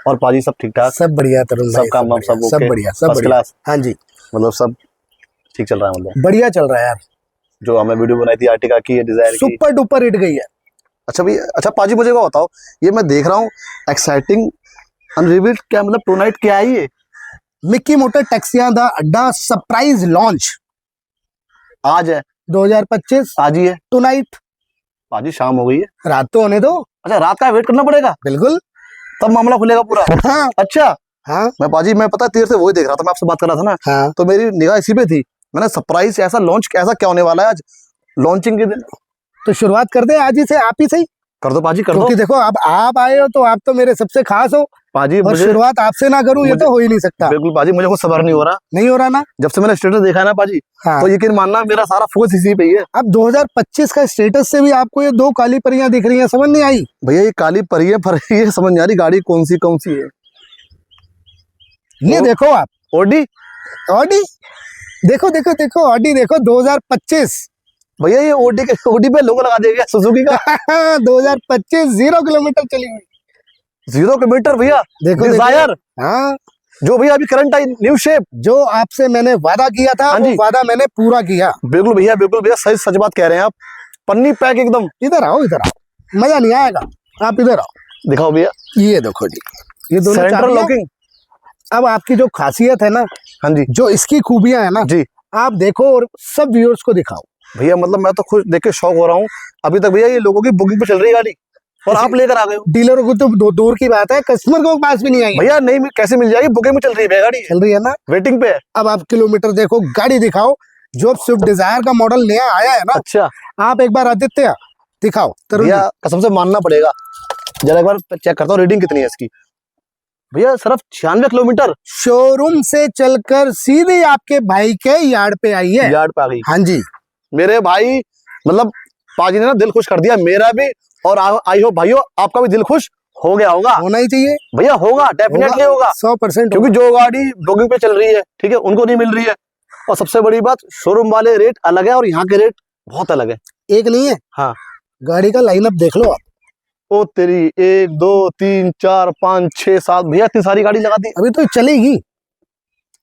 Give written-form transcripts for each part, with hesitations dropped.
और पाजी सब ठीक ठाक? सब बढ़िया तरुण भाई, सब काम वाम सब सब ओके? बढ़िया, सब फर्स्ट बढ़िया। क्लास? हाँ जी, मतलब सब ठीक चल रहा है? मतलब बढ़िया चल रहा है यार, जो हमें वीडियो बनाई थी आर्टिका की, डिजायर की। सुपर डुपर हिट गई है। अच्छा भाई, अच्छा पाजी मुझे को बताओ, ये मैं देख रहा हूँ एक्साइटिंग अनरिवील्ड, क्या मतलब टुनाइट क्या है ये? मिक्की मोटर टैक्सियां दा अड्डा सरप्राइज लॉन्च आज है? 2025 आज ही है? टुनाइट। पाजी शाम हो गई है। रात तो होने दो। अच्छा रात का वेट करना पड़ेगा? बिल्कुल। तब मामला खुलेगा पूरा? हाँ अच्छा। हाँ पाजी मैं पता देर से वही देख रहा था, मैं आपसे बात कर रहा था ना, हाँ, तो मेरी निगाह इसी पे थी। मैंने सरप्राइज ऐसा लॉन्च, ऐसा क्या होने वाला है आज लॉन्चिंग के दिन? तो शुरुआत कर दे आज ही से, आप ही सही। कर दो पाजी, कर दो। क्योंकि देखो अब आप आए हो तो आप तो मेरे सबसे खास हो, पाजी और मुझे शुरुआत आपसे ना करूं ये तो हो ही नहीं सकता। बिल्कुल पाजी, मुझे कुछ सबर नहीं हो रहा। नहीं हो रहा ना? जब से मैंने स्टेटस देखा है ना पाजी, हाँ। तो यकीन मानना मेरा सारा फोकस इसी पे ही है। अब 2025 का स्टेटस से भी आपको ये दो काली परियां दिख रही हैं, समझ नहीं आई? भैया ये काली परियां पर ये समझ नहीं आ रही गाड़ी कौन सी है। ये देखो आप, ऑडी? ऑडी देखो देखो देखो, ऑडी देखो 2025। भैया ये ऑडी पे लोगो लगा दिया गया सुजुकी का। 2025 0 किलोमीटर चली हुई। 0 किलोमीटर भैया। देखो डिजायर? हाँ, जो भैया अभी करंट आई न्यू शेप। जो आपसे मैंने वादा किया था, वो वादा मैंने पूरा किया। बिल्कुल भैया सही सच बात कह रहे हैं आप। पन्नी पैक एकदम। इधर आओ, मजा नहीं आएगा, आप इधर आओ। दिखाओ भैया। ये देखो जी, ये दोनों सेंट्रल लॉकिंग। अब आपकी जो खासियत है ना, हाँ जी, जो इसकी खूबियां है ना जी, आप देखो और सब व्यूअर्स को दिखाओ। भैया मतलब मैं तो खुद देख के शौक हो रहा हूँ। अभी तक भैया ये लोगों की बुकिंग पे चल रही है गाड़ी, और आप लेकर आ गए हो। डीलरों को तो दूर की बात है, कस्टमर को पास भी नहीं आई। भैया नहीं कैसे मिल जाएगी, बुकिंग में चल रही है गाड़ी। चल रही है ना, वेटिंग पे है। अब आप किलोमीटर देखो, गाड़ी दिखाओ। जो स्विफ्ट डिजायर का मॉडल नया आया है ना, अच्छा आप एक बार आदित्य दिखाओ। भैया कसम से मानना पड़ेगा, जरा एक बार चेक करता हूँ रीडिंग कितनी है इसकी। भैया सिर्फ 96 किलोमीटर शोरूम से चलकर सीधे आपके भाई के यार्ड पे आई है। यार्ड पे आ गई? हाँ जी, मेरे भाई मतलब पाजी ने ना दिल खुश कर दिया मेरा भी, और आई हो भाइयों आपका भी दिल खुश हो गया होगा। होना ही चाहिए भैया, होगा डेफिनेटली होगा 100%। क्योंकि जो गाड़ी बुकिंग पे चल रही है, ठीक है, उनको नहीं मिल रही है। और सबसे बड़ी बात, शोरूम वाले रेट अलग है और यहाँ के रेट बहुत अलग है। एक नहीं है, हाँ, गाड़ी का लाइनअप देख लो आप। ओ तेरी 1 2 3 4 5 6 7 भैया इतनी सारी गाड़ी लगा दी। अभी तो चलेगी,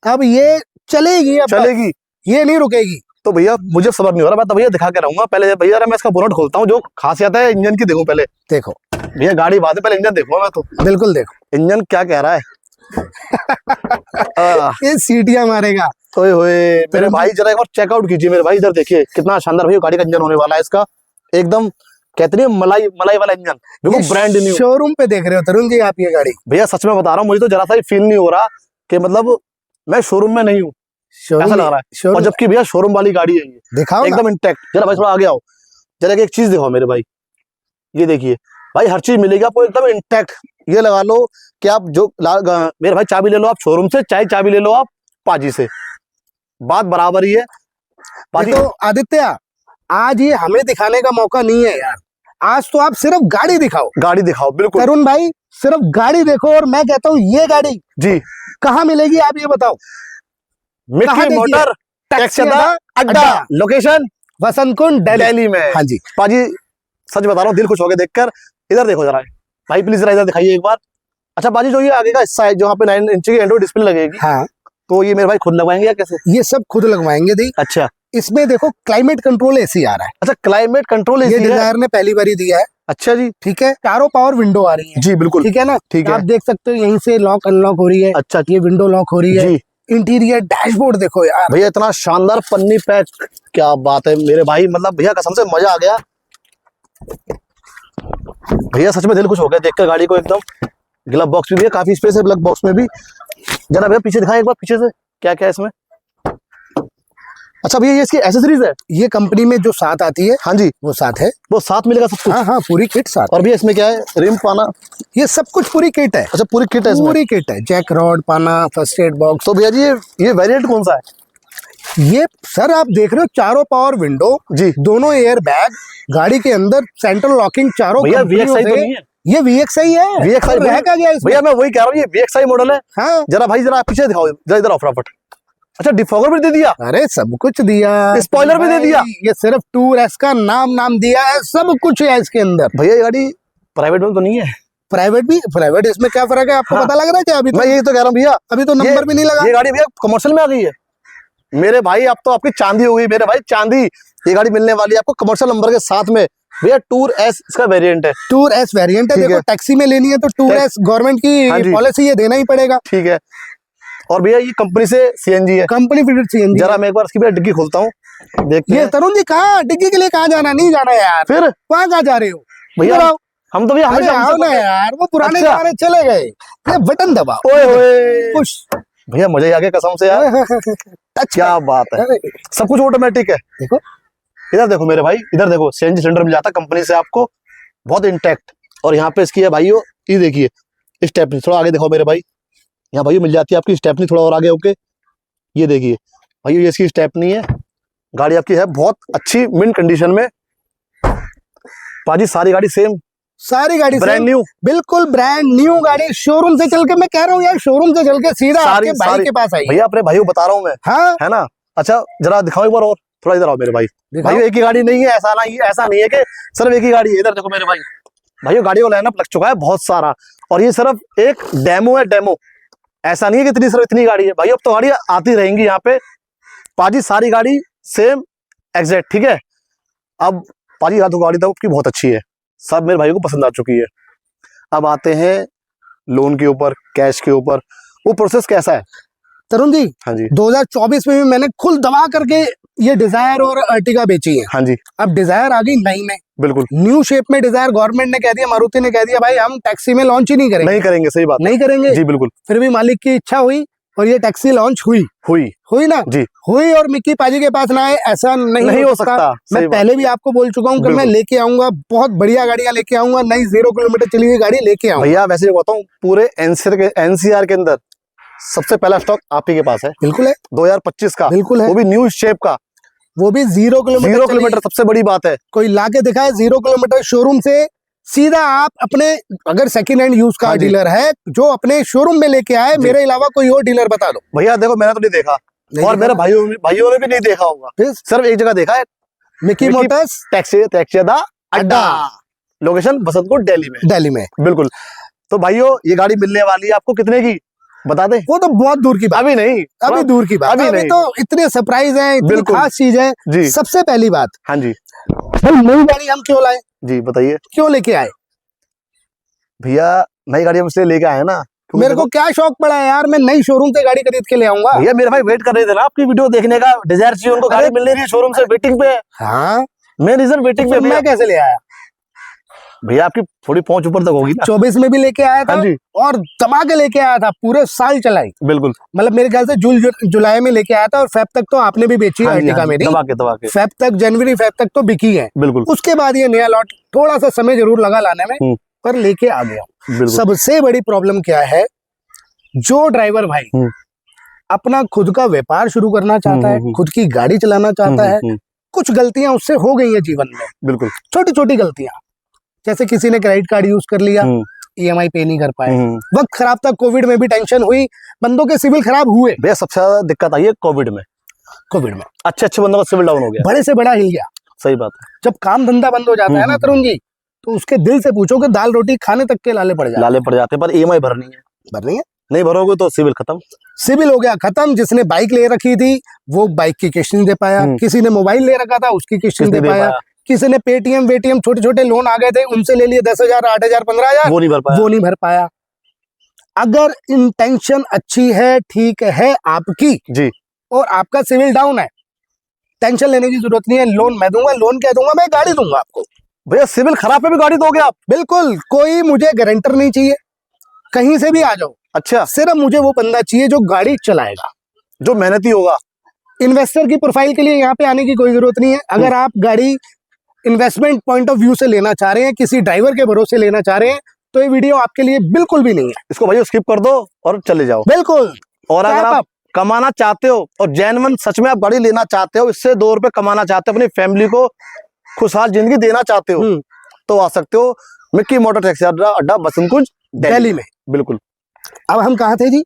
अब ये चलेगी, अब चलेगी, ये नहीं रुकेगी। तो भैया मुझे सबर नहीं हो रहा, मैं तो भैया दिखा के रहूंगा। पहले भैया मैं इसका बोनट खोलता हूँ, जो खासियत है इंजन की देखो पहले। देखो भैया गाड़ी बाद में, पहले इंजन देखो। मैं तो बिल्कुल देखो इंजन क्या कह रहा है। ये सीटियां मारेगा। ओए होए मेरे भाई, जरा एक बार चेकआउट कीजिए मेरे भाई, इधर देखिए कितना शानदार भैया गाड़ी का इंजन होने वाला है इसका। एकदम कहते हैं मलाई मलाई वाला इंजन, देखो ब्रांड न्यू। शोरूम पे देख रहे हो तरुण जी आप ये गाड़ी? भैया सच में बता रहा हूँ, मुझे तो जरा सा फील नहीं हो रहा कि मतलब मैं शोरूम में नहीं हूँ, ऐसा लग रहा है। और जबकि भैया शोरूम वाली गाड़ी है ये, दिखाओ एकदम इंटैक्ट। जरा भाई थोड़ा आगे आओ, जरा एक चीज दिखाओ मेरे भाई। ये देखिए भाई, हर चीज मिलेगी आपको एकदम इंटैक्ट। ये लगा लो कि आप जो मेरे भाई चाबी ले लो आप शोरूम से, चाहे चाबी ले लो आप पाजी से, बात बराबर ही है। पाजी तो आदित्य, आज ये हमें दिखाने का मौका नहीं है यार, आज तो आप सिर्फ गाड़ी दिखाओ। गाड़ी दिखाओ, बिल्कुल तरुण भाई सिर्फ गाड़ी देखो। और मैं कहता हूँ ये गाड़ी जी कहाँ मिलेगी आप ये बताओ? मिक्की मोटर टैक्सियां अड्डा, लोकेशन वसंत कुंज दिल्ली में। हाँ जी पाजी सच बता रहा हूँ, दिल खुश हो गया देखकर। इधर देखो जरा भाई, प्लीज जरा इधर दिखाइए एक बार। अच्छा पाजी, जो ये आगे का हिस्सा है जहाँ पे 9 इंच की एंड्रॉइड डिस्प्ले लगेगी, हाँ, तो ये मेरे भाई खुद लगवाएंगे या कैसे? ये सब खुद लगवाएंगे दी। अच्छा, इसमें देखो क्लाइमेट कंट्रोल एसी आ रहा है। अच्छा क्लाइमेट कंट्रोल एसी ये डिजायर ने पहली बार ही दिया है। अच्छा जी, ठीक है, चारों पावर विंडो आ रही है जी बिल्कुल, ठीक है ना? ठीक है। आप देख सकते हो यहीं से लॉक अनलॉक हो रही है। अच्छा, ये विंडो लॉक हो रही है जी। इंटीरियर डैशबोर्ड देखो यार भैया, इतना शानदार पन्नी पैक, क्या बात है मेरे भाई, मतलब भैया कसम से मजा आ गया। भैया सच में दिल खुश हो गया देखकर गाड़ी को एकदम। ग्लव बॉक्स भी है, काफी स्पेस है ग्लव बॉक्स में भी। जरा भैया पीछे दिखाएं एक बार, पीछे से क्या क्या है इसमें। अच्छा भैया, ये इसकी एसेसरीज है? ये कंपनी में जो साथ आती है, हाँ जी, वो साथ है। वो साथ मिलेगा सब कुछ? हाँ हाँ, पूरी किट साथ। और भैया इसमें क्या है, रिम पाना, ये सब कुछ पूरी किट है। अच्छा पूरी किट है इसमें? पूरी किट है, जैक रॉड, पाना, फर्स्ट एड बॉक्स। तो भैया जी ये वेरिएंट कौन सा है? ये सर आप देख रहे हो, चारों पावर विंडो जी, दोनों एयर बैग, गाड़ी के अंदर सेंट्रल लॉकिंग, चारों भैया VXI तो नहीं है? ये VXI है। VXI रह क्या गया इसमें? भैया मैं वही कह रहा हूँ, ये VXI मॉडल है। हाँ, जरा भाई जरा पीछे दिखाओ, जरा इधर आओ फटाफट। अच्छा डिफॉगर भी दे दिया? अरे सब कुछ दिया, स्पॉइलर भी दे दिया? ये सिर्फ टूर एस का नाम दिया है, सब कुछ है इसके अंदर। भैया ये गाड़ी प्राइवेट में तो नहीं है? प्राइवेट इसमें क्या फर्क है आपको हाँ। पता लग रहा है क्या? मैं यही तो कह रहा हूँ भैया, अभी तो नंबर भी नहीं लगा। ये गाड़ी भैया कमर्शियल में आ गई है मेरे भाई। अब तो आपकी चांदी हो गई मेरे भाई, चांदी। ये गाड़ी मिलने वाली है आपको कमर्शियल नंबर के साथ में भैया। टूर एस इसका वेरिएंट है। टूर एस वेरिएंट है। ठीक देखो है। टैक्सी में लेनी है तो टूर एस गवर्नमेंट हाँ की जी। पॉलिसी, ये देना ही पड़ेगा। ठीक है। और भैया ये कंपनी से सीएनजी है, कंपनी फिटेड सीएनजी। जरा मैं एक बार इसकी भैया डिग्गी खोलता हूँ, देखते ये हैं। तरुण जी कहाँ डिग्गी के लिए कहाँ जाना? नहीं जाना यार। फिर वहाँ कहाँ जा रहे हो भैया? इधर आओ। हम तो भैया अरे हमेशा आओ ना यार, वो पुराने अच्छा। जमाने चले गए। ये बटन दबाओ, ओए ओए पुश। भैया मजा ही आ गया कसम से यार, टच क्या बात है। सब कुछ ऑटोमेटिक है। देखो इधर देखो मेरे भाई, इधर देखो सीएनजी सिलेंडर मिल जाता कंपनी से आपको, बहुत इंटैक्ट। और यहाँ पे इसकी है भाइयों, ये देखिए स्टेपनी, थोड़ा आगे देखो मेरे भाई, यहाँ भाइयों मिल जाती है आपकी स्टेपनी, थोड़ा और आगे होके ये देखिए भाइयों, ये इसकी स्टेपनी है। गाड़ी आपकी है बहुत अच्छी मिंट कंडीशन में पाजी, सारी गाड़ी सेम, सारी गाड़ी ब्रांड न्यू, बिल्कुल ब्रांड न्यू गाड़ी। शोरूम से चल के, मैं कह रहा हूँ यार, शोरूम से चल के सीधा सारी- आपके भाई सारी- के पास आई। भैया अपने भाइयों बता रहा हूँ मैं, हाँ है ना। अच्छा जरा दिखाओ एक बार और, थोड़ा इधर आओ मेरे भाई। दिखाओ। भाइयों एक ही गाड़ी नहीं है, ऐसा नहीं है कि सिर्फ एक ही गाड़ी है। इधर देखो मेरे भाई, भाइयों गाड़ियों का लाइनअप लग चुका है बहुत सारा, और ये सिर्फ एक डेमो है, डेमो। ऐसा नहीं है कि सिर्फ इतनी गाड़ी है भाई, अब तो गाड़ी आती रहेंगी यहाँ पे पाजी, सारी गाड़ी सेम एग्जैक्ट। ठीक है। अब पाजी तो गाड़ी तो आपकी बहुत अच्छी है, सब मेरे भाई को पसंद आ चुकी है। अब आते हैं लोन के ऊपर, कैश के ऊपर, वो प्रोसेस कैसा है तरुण जी? हाँ जी 2024 में भी मैंने खुल दबा करके ये डिजायर और अर्टिगा बेची है। हाँ जी अब डिजायर आ गई नई में, बिल्कुल। न्यू शेप में डिजायर। गवर्नमेंट ने कह दिया, मारुति ने कह दिया भाई हम टैक्सी में लॉन्च ही नहीं करेंगे। नहीं करेंगे, सही बात नहीं करेंगे जी, बिल्कुल। फिर भी मालिक की इच्छा हुई और ये टैक्सी लॉन्च हुई ना जी। हुई। और मिक्की पाजी के पास ना आए ऐसा नहीं हो सकता। मैं सही पहले भी आपको बोल चुका हूँ कि मैं लेके आऊंगा, बहुत बढ़िया गाड़ियां लेके आऊंगा, नई 0 किलोमीटर चली हुई गाड़ी लेके आऊंगा। भैया वैसे बताऊं, पूरे एनसीआर के अंदर सबसे पहला स्टॉक आप ही के पास है। बिल्कुल है, 2025 का, बिल्कुल है। वो भी न्यू शेप का, वो भी 0 किलोमीटर 0 किलोमीटर, सबसे बड़ी बात है। कोई लाके दिखाए 0 किलोमीटर शोरूम से सीधा। आप अपने अगर second hand use car dealer है जो अपने शोरूम में लेके आए, मेरे अलावा कोई और डीलर बता दो। भैया देखो मैंने तो नहीं देखा, और मेरे भाइयों ने भी नहीं देखा होगा, सिर्फ एक जगह देखा है, मिकी मोटर्स टैक्सी अड्डा, लोकेशन बसंतपुर दिल्ली में। बिल्कुल। तो भाइयों ये गाड़ी मिलने वाली है आपको कितने की बता दें? वो तो बहुत दूर की बात, अभी नहीं, अभी दूर की बात, अभी तो इतने सरप्राइज है, इतनी खास चीज है जी। सबसे पहली बात, हाँ जी नई गाड़ी हम क्यों लाए? जी बताइए। क्यों लेके आए भैया? नई गाड़ी हम इसलिए लेके आए ना, मेरे को क्या शौक पड़ा है यार, मैं नई शोरूम से गाड़ी खरीद के ले आऊंगा। भैया मेरे भाई वेट कर रहे थे ना आपकी वीडियो देखने का, डिजायर चाहिए उनको, गाड़ी मिल नहीं रही शोरूम से, वेटिंग पे। हाँ मैं रीजन वेटिंग पे। मैं कैसे ले आया? भैया आपकी थोड़ी पहुंच ऊपर तक होगी ना। 24 में भी लेके आया था हाँ जी। और दबा के लेके आया था, पूरे साल चलाई। बिल्कुल। मतलब मेरे ख्याल से जुलाई में लेके आया था, और फेब तक तो आपने भी बेची है अर्टिगा मेरी। दबा के फेब तक, जनवरी फेब तक तो बिकी है। बिल्कुल। उसके बाद ये नया लॉट थोड़ा सा समय जरूर लगा लाने में, पर लेके आ गया। सबसे बड़ी प्रॉब्लम क्या है, जो ड्राइवर भाई अपना खुद का व्यापार शुरू करना चाहता है, खुद की गाड़ी चलाना चाहता है, कुछ गलतियां उससे हो गई है जीवन में। बिल्कुल। छोटी छोटी गलतियां, जैसे किसी ने क्रेडिट कार्ड यूज कर लिया, ईएमआई पे नहीं कर पाए, वक्त खराब था, कोविड में भी टेंशन हुई, बंदों के सिविल खराब हुए। भैया सबसे ज्यादा दिक्कत आई है कोविड में अच्छे बंदों का सिविल डाउन हो गया, बड़े से बड़ा हिल गया। सही बात है। जब काम धंधा बंद हो जाता है ना तरुण जी, तो उसके दिल से पूछो कि दाल रोटी खाने तक के लाले पड़ जाते पर ईएमआई भरनी है, नहीं भरोगे तो सिविल खत्म। सिविल हो गया खत्म। जिसने बाइक ले रखी थी वो बाइक की किस्त नहीं दे पाया, किसी ने मोबाइल ले रखा था उसकी किस्त नहीं दे पाया, किसी ने पेटीएम वेटीएम छोटे छोटे लोन आ गए थे उनसे ले लिए 10,000 8,000 15,000, वो नहीं भर पाया। अगर इंटेंशन अच्छी है, ठीक है आपकी जी, और आपका सिविल डाउन है, टेंशन लेने की जरूरत नहीं है। लोन मैं दूंगा, लोन क्या दूंगा, मैं गाड़ी दूंगा आपको। भैया सिविल खराब पे भी गाड़ी दोगे आप? बिल्कुल, कोई मुझे गारंटर नहीं चाहिए, कहीं से भी आ जाओ। अच्छा, सिर्फ मुझे वो बंदा चाहिए जो गाड़ी चलाएगा, जो मेहनती होगा। इन्वेस्टर की प्रोफाइल के लिए यहाँ पे आने की कोई जरूरत नहीं है। अगर आप गाड़ी इन्वेस्टमेंट पॉइंट ऑफ व्यू से लेना चाह रहे हैं, किसी ड्राइवर के भरोसे लेना चाह रहे हैं, तो ये वीडियो आपके लिए बिल्कुल भी नहीं है। इसको भाई स्किप कर दो और चले जाओ। बिल्कुल। और अगर आप कमाना चाहते हो और जेन्युइन सच में आप गाड़ी लेना चाहते हो, इससे 2 रुपए कमाना चाहते हो, अपनी फैमिली को खुशहाल जिंदगी देना चाहते हो, तो आ सकते हो मिक्की मोटर टैक्सी अड्डा बसंतपुर दिल्ली में। बिल्कुल। अब हम कहा थे जी,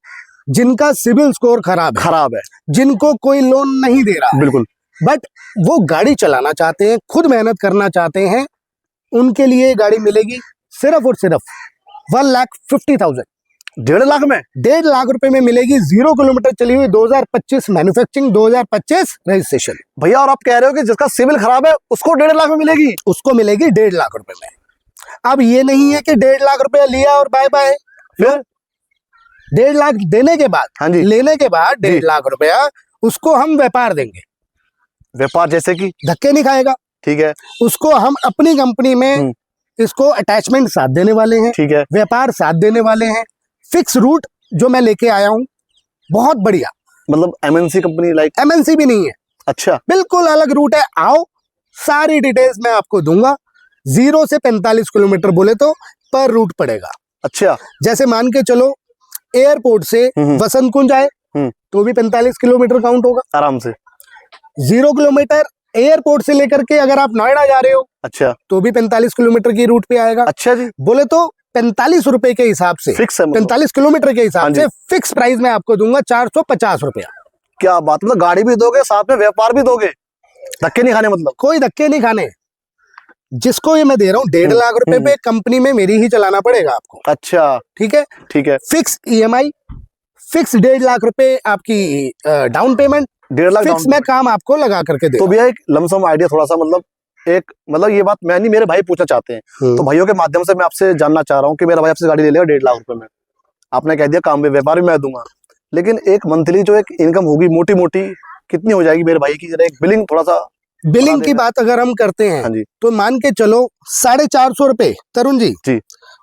जिनका सिविल स्कोर खराब है, जिनको कोई लोन नहीं दे रहा, बिल्कुल, बट वो गाड़ी चलाना चाहते हैं, खुद मेहनत करना चाहते हैं, उनके लिए गाड़ी मिलेगी सिर्फ और सिर्फ 1,50,000। 1.5 लाख में? 1.5 लाख रुपए में मिलेगी, 0 किलोमीटर चली हुई, 2025 मैन्युफैक्चरिंग, 2025 रजिस्ट्रेशन। भैया और आप कह रहे हो कि जिसका सिविल खराब है उसको 1.5 लाख में मिलेगी? उसको मिलेगी 1.5 लाख रुपए में। अब ये नहीं है कि 1.5 लाख रुपया लिया और बाय बाय, फिर 1.5 लाख देने के बाद, हाँ जी, लेने के बाद 1.5 लाख रुपया उसको हम व्यापार देंगे। व्यापार जैसे कि? धक्के नहीं खाएगा, ठीक है। उसको हम अपनी कंपनी में इसको अटैचमेंट साथ देने वाले हैं, ठीक है। व्यापार साथ देने वाले हैं। फिक्स रूट जो मैं लेके आया हूँ, बहुत बढ़िया, मतलब एमएनसी कंपनी लाइक? एमएनसी भी नहीं है, अच्छा, बिल्कुल अलग रूट है। आओ, सारी डिटेल्स मैं आपको दूंगा। 0 से 45 किलोमीटर बोले तो पर रूट पड़ेगा। अच्छा, जैसे मान के चलो एयरपोर्ट से वसंत कुंज आए तो भी 45 किलोमीटर काउंट होगा आराम से। 0 किलोमीटर एयरपोर्ट से लेकर के अगर आप नोएडा जा रहे हो, अच्छा, तो भी 45 किलोमीटर की रूट पे आएगा। अच्छा जी। बोले तो 45 रुपए के हिसाब से, फिक्स है, 45 किलोमीटर के हिसाब से फिक्स प्राइस में आपको दूंगा 450 रुपया। क्या बात, मतलब गाड़ी भी दोगे साथ में व्यापार भी दोगे, धक्के नहीं खाने? मतलब कोई धक्के नहीं खाने। जिसको ये मैं दे रहा हूँ 1.5 लाख रुपए पे, कंपनी में मेरी ही चलाना पड़ेगा आपको। अच्छा, ठीक है, ठीक है। फिक्स EMI, फिक्स 1.5 लाख रुपए आपकी डाउन पेमेंट, 1.5 लाख फिक्स मैं काम आपको लगा करके दे। तो भैया एक लमसम आइडिया थोड़ा सा, मतलब ये बात मैं नहीं, मेरे भाई पूछना चाहते हैं, तो भाइयों के माध्यम से मैं आपसे जानना चाह रहा हूँ कि मेरा भाई आपसे गाड़ी ले लेगा 1.5 लाख रुपए में, आपने कह दिया काम में व्यापार भी मैं दूंगा, लेकिन एक मंथली जो एक इनकम होगी मोटी मोटी कितनी हो जाएगी मेरे भाई की? जरा एक बिलिंग थोड़ा सा। बिलिंग की बात अगर हम करते हैं, हाँ जी, तो मान के चलो 450 रुपए, तरुण जी,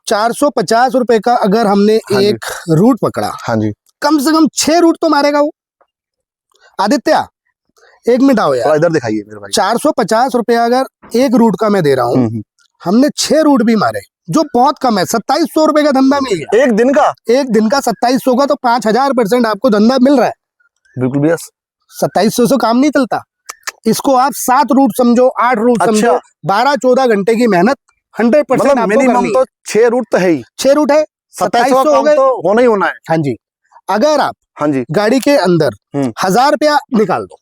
450 रुपए का अगर हमने एक रूट पकड़ा, हाँ जी, कम से कम 6 रूट तो मारेगा वो। आदित्य, 1 मिनट आओ यार, इधर दिखाइए मेरे भाई। 450 रुपया अगर एक रूट का मैं दे रहा हूँ, हमने 6 रूट भी मारे, जो बहुत कम है। 2700 रुपए का धंधा मिल गया एक दिन का। 2700 का, तो 5000% आपको धंधा मिल रहा है। बिल्कुल भैया, 2700 से काम नहीं चलता। इसको आप 7 रूट समझो, 8 रूट समझो, 12-14 घंटे की मेहनत 100% मतलब मिनिमम तो 6 रूट तो है ही। 6 रूट है, 2700 हो गए तो होना ही होना है। हाँ जी। अगर आप, हाँ जी, गाड़ी के अंदर 1000 रुपया निकाल दो,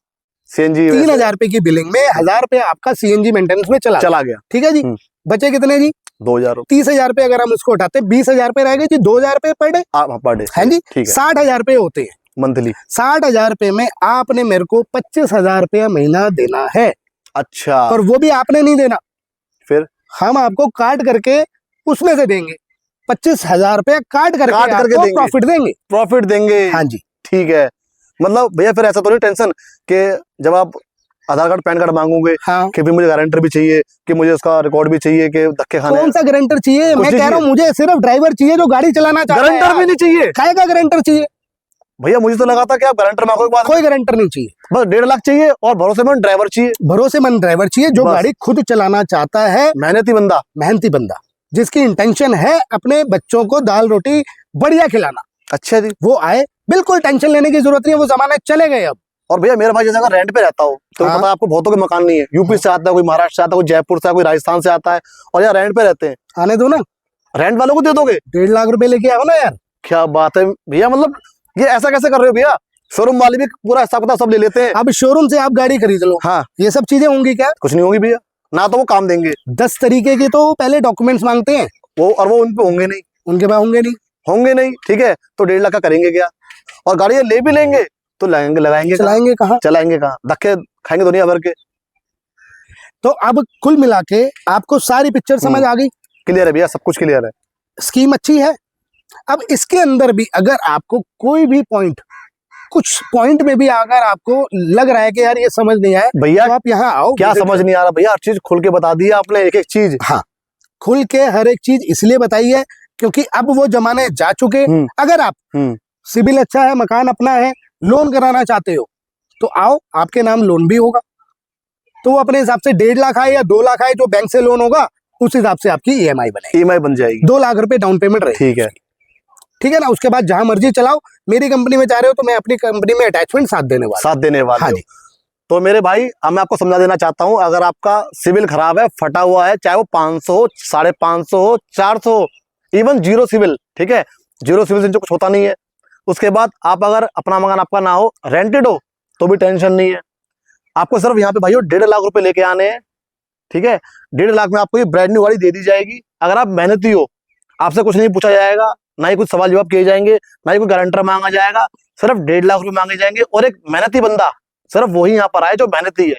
सीएनजी 3000 रुपए की बिलिंग में 1000 रुपया आपका सीएनजी मेंटेनेंस में चला गया। ठीक है जी, बचे कितने जी? 2000। 30,000 रुपए अगर हम उसको उठाते, 20,000 रुपए रहेगा जी, 2000 रुपए पर डे। हाँ जी, 60,000 रुपए होते हैं मंथली। 60,000 रुपए में आपने मेरे को 25,000 रुपया महीना देना है। अच्छा, और वो भी आपने नहीं देना, फिर हम आपको काट करके उसमें से देंगे। 25,000 रुपया काट करके प्रॉफिट देंगे। हाँ जी, ठीक है। मतलब भैया फिर ऐसा तो नहीं टेंशन कि जब आप आधार कार्ड पैन कार्ड मांगोगे, हाँ, कि भी मुझे गारंटर भी चाहिए, कि मुझे उसका रिकॉर्ड भी चाहिए, कि धक्के खाने? कौन सा गारंटर चाहिए? मैं कह रहा हूँ मुझे सिर्फ ड्राइवर चाहिए जो गाड़ी चलाना चाहता है। गारंटर भी नहीं चाहिए? काय का गारंटर चाहिए भैया? मुझे तो लगा था कि आप गारंटर मांगोगे बाद। कोई गारंटर नहीं चाहिए, बस 1.5 लाख चाहिए और भरोसेमंद ड्राइवर चाहिए। भरोसेमंद ड्राइवर चाहिए जो गाड़ी खुद चलाना चाहता है, मेहनती बंदा जिसकी इंटेंशन है अपने बच्चों को दाल रोटी बढ़िया खिलाना। अच्छा जी, वो आए, बिल्कुल टेंशन लेने की जरूरत नहीं है, वो जमाने चले गए अब। और भैया मेरा भाई जैसे अगर रेंट पे रहता हो तो पता है आपको बहुतों के मकान नहीं है, यूपी से आता है, कोई महाराष्ट्र से आता है, कोई जयपुर से, कोई राजस्थान से आता है, और यार रेंट पे रहते हैं। आने दो ना, रेंट वालों को दे दोगे? 1.5 लाख रुपए लेके आओ ना यार। क्या बात है भैया, मतलब ये ऐसा कैसे कर रहे हो भैया? शोरूम वाले भी पूरा हिसाब किताब सब ले लेते हैं। अब शोरूम से आप गाड़ी खरीद लो, हाँ, ये सब चीजें होंगी क्या? कुछ नहीं होगी भैया, ना तो वो काम देंगे। 10 तरीके के तो पहले डॉक्यूमेंट्स मांगते हैं वो, और वो उन पे होंगे नहीं, उनके पास होंगे नहीं। ठीक है, तो 1.5 लाख का करेंगे क्या? और गाड़ी ले भी लेंगे तो लगाएंगे चलाएंगे कहाँ? धक्के खाएंगे दुनिया भर के। तो अब कुल मिला के आपको सारी पिक्चर समझ आ गई? क्लियर है भैया, सब कुछ क्लियर है, स्कीम अच्छी है। अब इसके अंदर भी अगर आपको कोई भी पॉइंट, कुछ पॉइंट में भी अगर आपको लग रहा है कि यार ये समझ नहीं आया भैया, तो आप यहाँ आओ। क्या समझ नहीं आ रहा भैया? हर चीज खुल के बता दी आपने, एक एक चीज। हाँ, खुल के हर एक चीज इसलिए बताई है क्योंकि अब वो जमाने जा चुके। अगर आप सिविल अच्छा है, मकान अपना है, लोन कराना चाहते हो तो आओ, आपके नाम लोन भी होगा। तो वो अपने हिसाब से 1.5 लाख आए या 2 लाख आए, जो बैंक से लोन होगा उस हिसाब से आपकी EMI बन जाएगी। 2 लाख रुपए डाउन पेमेंट रहेगी। ठीक है ना? उसके बाद जहां मर्जी चलाओ। मेरी कंपनी में जा रहे हो तो मैं अपनी कंपनी में अटैचमेंट साथ देने वाला। हाँ जी। तो मेरे भाई अब मैं आपको समझा देना चाहता हूं, अगर आपका सिविल खराब है, फटा हुआ है, चाहे वो 500 हो, 550 हो, 400 हो, इवन 0 सिविल, ठीक है, 0 सिविल से कुछ होता नहीं है। उसके बाद आप अगर अपना मकान आपका ना हो, रेंटेड हो, तो भी टेंशन नहीं है। आपको सिर्फ यहाँ पे भाइयों 1.5 लाख रुपए लेके आने हैं। ठीक है, 1.5 लाख में आपको ये ब्रांड न्यू गाड़ी दे दी जाएगी। अगर आप मेहनती हो आपसे कुछ नहीं पूछा जाएगा, ना ही कुछ सवाल जवाब किए जाएंगे, ना ही कोई गारंटर मांगा जाएगा, सिर्फ 1.5 लाख रुपए मांगे जाएंगे। और एक मेहनती बंदा, सिर्फ वही यहाँ पर आए जो मेहनती है,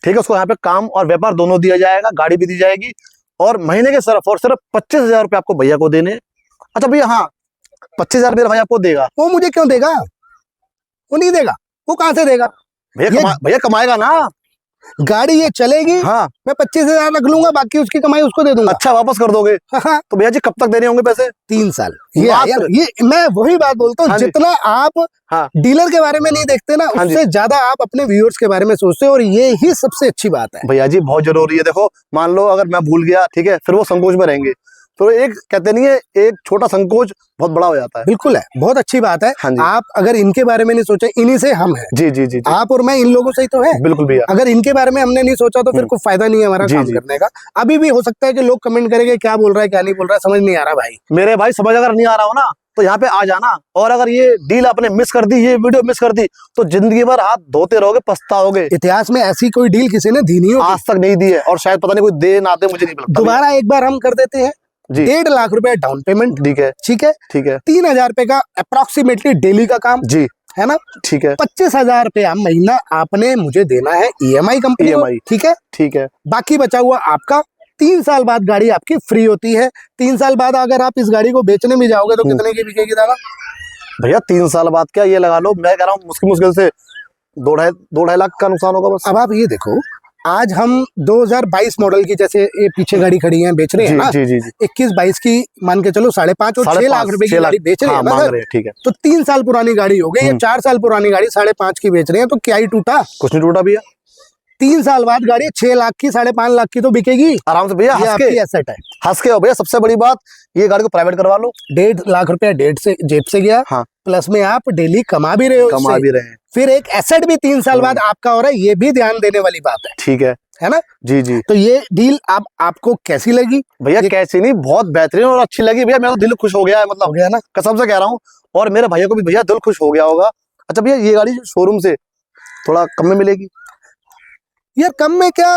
ठीक है, उसको यहाँ पे काम और व्यापार दोनों दिया जाएगा, गाड़ी भी दी जाएगी, और महीने के सिर्फ और सिर्फ 25,000 रुपए आपको भैया को देने। अच्छा भैया, हाँ 25,000 मेरा भाई आपको देगा। वो मुझे क्यों देगा? वो नहीं देगा। वो कहाँ से देगा? भैया कमाएगा ना, गाड़ी ये चलेगी, हाँ मैं 25,000 रख लूंगा, बाकी उसकी कमाई उसको दे दूंगा। अच्छा, वापस कर दोगे? हाँ, तो भैया जी कब तक देने होंगे पैसे? 3 साल। ये मात्र। ये मैं वही बात बोलता हूँ, हाँ जी। जितना आप हाँ डीलर के बारे में नहीं देखते ना, हाँ जी। उससे ज्यादा आप अपने व्यूअर्स के बारे में सोचते हो, और ये ही सबसे अच्छी बात है। भैया जी बहुत जरूरी है। देखो मान लो अगर मैं भूल गया, ठीक है, फिर वो संकोच में रहेंगे, तो एक कहते नहीं है, एक छोटा संकोच बहुत बड़ा हो जाता है। बिल्कुल है, बहुत अच्छी बात है। हाँ जी। आप अगर इनके बारे में नहीं सोचे, इन्हीं से हम हैं। जी जी जी जी, आप और मैं इन लोगों से ही तो है। बिल्कुल भैया। अगर इनके बारे में हमने नहीं सोचा तो फिर कोई फायदा नहीं है हमारा जी, काम जी। करने का। अभी भी हो सकता है कि लोग कमेंट करेंगे क्या बोल रहा है क्या नहीं बोल रहा है, समझ नहीं आ रहा भाई। मेरे भाई समझ अगर नहीं आ रहा हो ना, तो यहाँ पे आ जाना, और अगर ये डील आपने मिस कर दी, ये वीडियो मिस कर दी, तो जिंदगी भर हाथ धोते रहोगे, पछताओगे। इतिहास में ऐसी कोई डील किसी ने दी नहीं होगी। आज तक नहीं दी है, और शायद पता नहीं कोई दे ना दे, मुझे नहीं लगता। दोबारा एक बार हम कर देते हैं। जी 1.5 लाख रुपए डाउन पेमेंट, ठीक है, ठीक है। ठीक है 3,000 रुपए का अप्रोक्सीमेटली डेली का काम, जी, है ना। ठीक है 25,000 रुपया महीना आपने मुझे देना है EMI कंपनी को, EMI। ठीक है। ठीक है। बाकी बचा हुआ आपका। 3 साल बाद गाड़ी आपकी फ्री होती है। 3 साल बाद अगर आप इस गाड़ी को बेचने भी जाओगे तो कितने की बिकेगी दादा? भैया 3 साल बाद क्या, ये लगा लो, मैं कह रहा हूँ मुश्किल से 2.5 लाख का नुकसान होगा बस। अब आप ये देखो, आज हम 2022 मॉडल की, जैसे ये पीछे गाड़ी खड़ी है, बेच रहे हैं ना। जी जी जी, 21-22 की मान के चलो 5.5 और 6 लाख रुपए की गाड़ी बेच रहे हैं ना मांग सर। रहे हैं, ठीक है। तो 3 साल पुरानी गाड़ी हो गई, या 4 साल पुरानी गाड़ी 5.5 की बेच रहे हैं, तो क्या ही टूटा? कुछ नहीं टूटा भैया। 3 साल बाद गाड़ी 6 लाख की, 5.5 लाख की तो बिकेगी आराम से भैया, ये हंस आपकी के एसेट है। हंस के हो भैया। सबसे बड़ी बात, ये गाड़ी को प्राइवेट करवा लो। 1.5 लाख रुपया जेब से गया, हाँ, प्लस में आप डेली कमा भी रहे हो, कमा इससे। भी रहे हैं, फिर एक एसेट भी 3 साल बाद आपका हो रहा है, ये भी ध्यान देने वाली बात ठीक है ना। जी जी। तो ये डील आपको कैसी लगी? भैया कैसी नहीं, बहुत बेहतरीन और अच्छी लगी भैया। मेरा तो दिल खुश हो गया है, हो मतलब गया ना। कसम से कह रहा हूँ, और मेरे भैया को भी भैया दिल खुश हो गया होगा। अच्छा भैया, ये गाड़ी शोरूम से थोड़ा कम में मिलेगी? यार कम में क्या,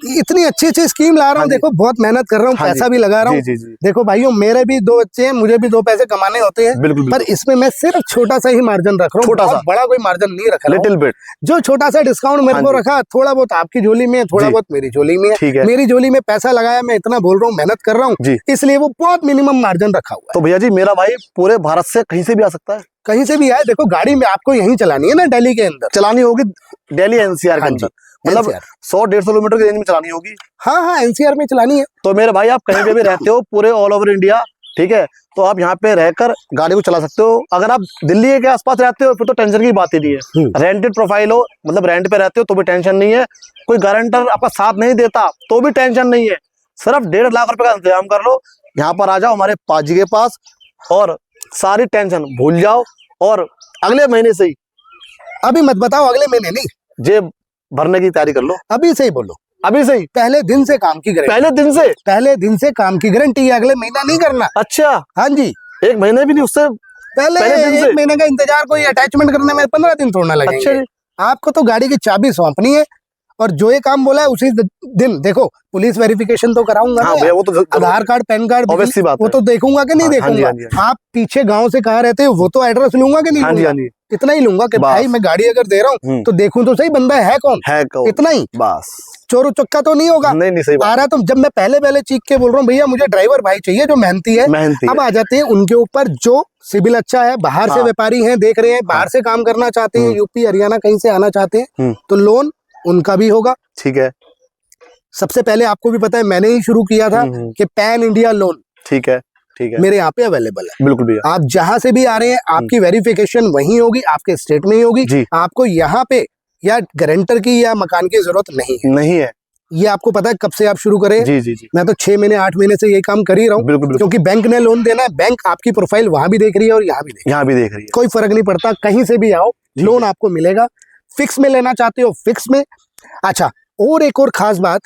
इतनी अच्छी स्कीम ला रहा हाँ हूँ। जी। देखो बहुत मेहनत कर रहा हूँ, हाँ जी। पैसा भी लगा रहा हूँ। जी जी जी, देखो भाइयों, मेरे भी 2 बच्चे हैं, मुझे भी 2 पैसे कमाने होते हैं। बिल्कुल पर इसमें मैं सिर्फ छोटा सा ही मार्जिन रख रहा हूँ, छोटा बहुत सा। बड़ा कोई मार्जिन नहीं रख रहा हूँ। Little bit. जो छोटा सा डिस्काउंट मेरे हाँ को जी। रखा, थोड़ा बहुत आपकी झोली में है, थोड़ा जी। बहुत मेरी झोली में ठीक है। है। मेरी झोली में पैसा लगाया, मैं इतना बोल रहा हूँ, मेहनत कर रहा हूँ, जी, इसलिए वो बहुत मिनिमम मार्जिन रखा हुआ है। तो भैया जी मेरा भाई पूरे भारत से कहीं से भी आ सकता है? कहीं से भी आए, देखो गाड़ी में आपको यहीं चलानी है ना, दिल्ली के अंदर चलानी होगी, दिल्ली NCR के हाँ अंदर, जी, मतलब NCR। 100-150 किलोमीटर की रेंज में चलानी होगी। हाँ, NCR में चलानी है। तो मेरे भाई आप कहीं पे भी रहते हो, पूरे ऑल ओवर इंडिया, ठीक है, तो आप यहाँ पे रहकर गाड़ी को चला सकते हो। अगर आप दिल्ली के आसपास रहते हो, फिर तो टेंशन की बात ही नहीं है। रेंटेड प्रोफाइल हो, मतलब रेंट पे रहते हो, तो भी टेंशन नहीं है। कोई गारंटर आपका साथ नहीं देता तो भी टेंशन नहीं है। सिर्फ 1.5 लाख रुपए का इंतजाम कर लो, यहाँ पर आ जाओ हमारे पाजी के पास, और सारी टेंशन भूल जाओ, और अगले महीने से ही अभी मत बताओ, अगले महीने नहीं, जेब भरने की तैयारी कर लो। अभी से ही बोलो, अभी से ही, पहले दिन से काम की गारंटी। पहले दिन से, पहले दिन से काम की गारंटी है, अगले महीना नहीं करना। अच्छा हाँ जी, 1 महीने भी नहीं, उससे पहले पहले दिन 1 से? महीने का इंतजार, कोई अटैचमेंट करने में 15 दिन थोड़ा अच्छा लगेंगे। जी, आपको तो गाड़ी की चाबी सौंपनी है, और जो ये काम बोला है उसी दिन। देखो पुलिस वेरिफिकेशन तो कराऊंगा हाँ ना, भैया वो तो आधार कार्ड, पैन कार्ड, Obvious सी बात वो है। तो देखूंगा कि नहीं हाँ, हाँ जी, देखूंगा। हाँ जी, हाँ जी। आप पीछे गांव से कहाँ रहते हो, वो तो एड्रेस लूंगा कि नहीं हाँ जी, लूंगा? हाँ जी, इतना ही लूंगा कि बस। भाई मैं गाड़ी अगर दे रहा हूँ तो देखूं तो सही बंदा है कौन, है कौन, इतना ही। बस। चोर चक्का तो नहीं होगा। नहीं नहीं, सही आ बात, रहा तो जब मैं पहले चीख के बोल रहा हूँ भैया मुझे ड्राइवर भाई चाहिए जो मेहनती है, मेहनती अब है। आ जाते हैं उनके ऊपर जो सिविल अच्छा है, बाहर से हाँ। व्यापारी हैं, देख रहे हैं, बाहर से काम करना चाहते हैं, यूपी हरियाणा कहीं से आना चाहते हैं, तो लोन उनका भी होगा। ठीक है, सबसे पहले आपको भी पता है मैंने ही शुरू किया था कि पैन इंडिया लोन, ठीक है, ठीक है, मेरे यहाँ पे अवेलेबल है। बिल्कुल भैया। आप जहां से भी आ रहे हैं, आपकी वेरिफिकेशन वहीं होगी, आपके स्टेट में ही होगी। जी। आपको यहाँ पे या गारंटर की या मकान की जरूरत नहीं है। नहीं है, ये आपको पता है कब से आप शुरू करें। जी जी जी, मैं तो 6 महीने 8 महीने से यही काम कर ही रहा हूँ, बिल्कुल बिल्कुल, क्योंकि बैंक ने लोन देना है, बैंक आपकी प्रोफाइल वहां भी देख रही है और यहाँ भी देख रही यहाँ भी देख रही है, कोई फर्क नहीं पड़ता, कहीं से भी आओ लोन आपको मिलेगा। फिक्स में लेना चाहते हो फिक्स में। अच्छा, और एक और खास बात,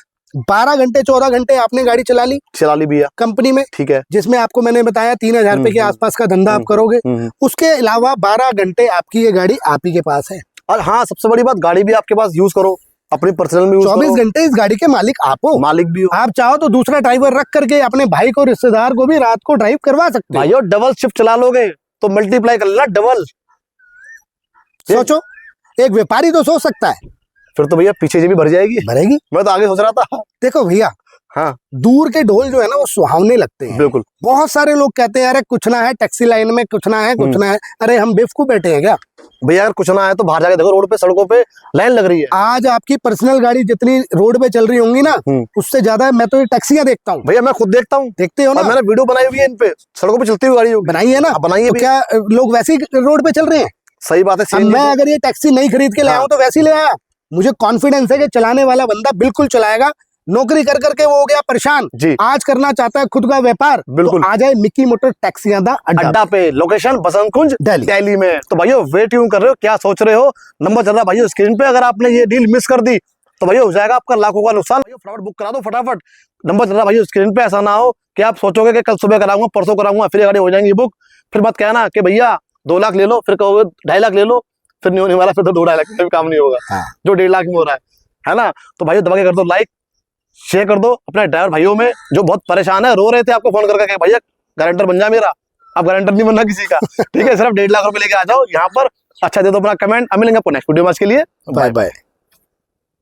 12 घंटे 14 घंटे आपने गाड़ी चला ली भैया, कंपनी में, ठीक है, जिसमें आपको मैंने बताया 3,000 रुपए के आसपास का धंधा आप करोगे, उसके अलावा 12 घंटे आपकी ये गाड़ी आप ही के पास है। और हाँ सबसे बड़ी बात, गाड़ी भी आपके पास यूज करो, अपनी पर्सनल में 24 घंटे इस गाड़ी के मालिक आप हो, मालिक भी हो। आप चाहो तो दूसरा ड्राइवर रख करके अपने भाई को, रिश्तेदार को भी रात को ड्राइव करवा सकते हो। भाइयों डबल शिफ्ट चला लोगे तो मल्टीप्लाई कर लेना डबल। सोचो, एक व्यापारी तो सोच सकता है, फिर तो भैया पीछे से भी भर जाएगी। भरेगी। मैं तो आगे सोच रहा था। देखो भैया, हाँ दूर के ढोल जो है ना वो सुहावने लगते हैं। बिल्कुल। बहुत सारे लोग कहते हैं अरे कुछ ना है, टैक्सी लाइन में कुछ ना है, कुछ ना है। अरे हम बेवकूफ बैठे हैं क्या? भैया अगर कुछ ना है तो बाहर जाके देखो, रोड पे सड़कों पे लाइन लग रही है। आज आपकी पर्सनल गाड़ी जितनी रोड पे चल रही होंगी ना, उससे ज्यादा मैं तो ये टैक्सियां देखता हूँ। भैया मैं खुद देखता हूँ। देखते हो ना, और मैंने वीडियो बनाई हुई है इन पे, सड़कों पे चलती हुई गाड़ी बनाई है ना, बनाई है। तो क्या लोग वैसे ही रोड पे चल रहे हैं? सही बात है। अब मैं अगर ये टैक्सी नहीं खरीद के ले आऊं तो वैसे ही ले आया। मुझे कॉन्फिडेंस है कि चलाने वाला बंदा बिल्कुल चलाएगा। नौकरी कर करके वो हो गया परेशान जी, आज करना चाहता है खुद का व्यापार, बिल्कुल। तो आ जाए मिक्की मोटर टैक्सियां दा अड्डा पे, लोकेशन बसंत कुंज दिल्ली में। तो भाइयों वेट क्यों कर रहे हो, क्या सोच रहे हो? नंबर चल रहा है भाइयों स्क्रीन पे। अगर आपने ये डील मिस कर दी तो भाइयों हो जाएगा आपका लाखों का नुकसान। फटाफट बुक करा दो फटाफट। नंबर चल रहा है भाइयों स्क्रीन पे। ऐसा ना हो कि आप सोचोगे कि कल सुबह कराऊंगा, परसों कराऊंगा, फिर ये गाड़ी हो जाएंगी बुक। फिर मत कहना कि भैया 2 लाख ले लो, फिर कहोगे 2.5 लाख ले लो, फिर नहीं होने वाला। फिर तो 2-2.5 लाख में भी काम नहीं होगा जो 1.5 लाख में हो रहा है ना। तो भाइयों दबा के कर दो लाइक, शेयर कर दो अपने ड्राइवर भाइयों में जो बहुत परेशान है, रो रहे थे आपको फोन करके भैया गारंटर बन जा मेरा। अब गारंटर नहीं बनना किसी का, ठीक है। सिर्फ 1.5 लाख रुपए लेके आ जाओ यहाँ पर। अच्छा दे दो अपना कमेंट। अब मिलेंगे आपको नेक्स्ट वीडियो में। आज के लिए बाय बाय।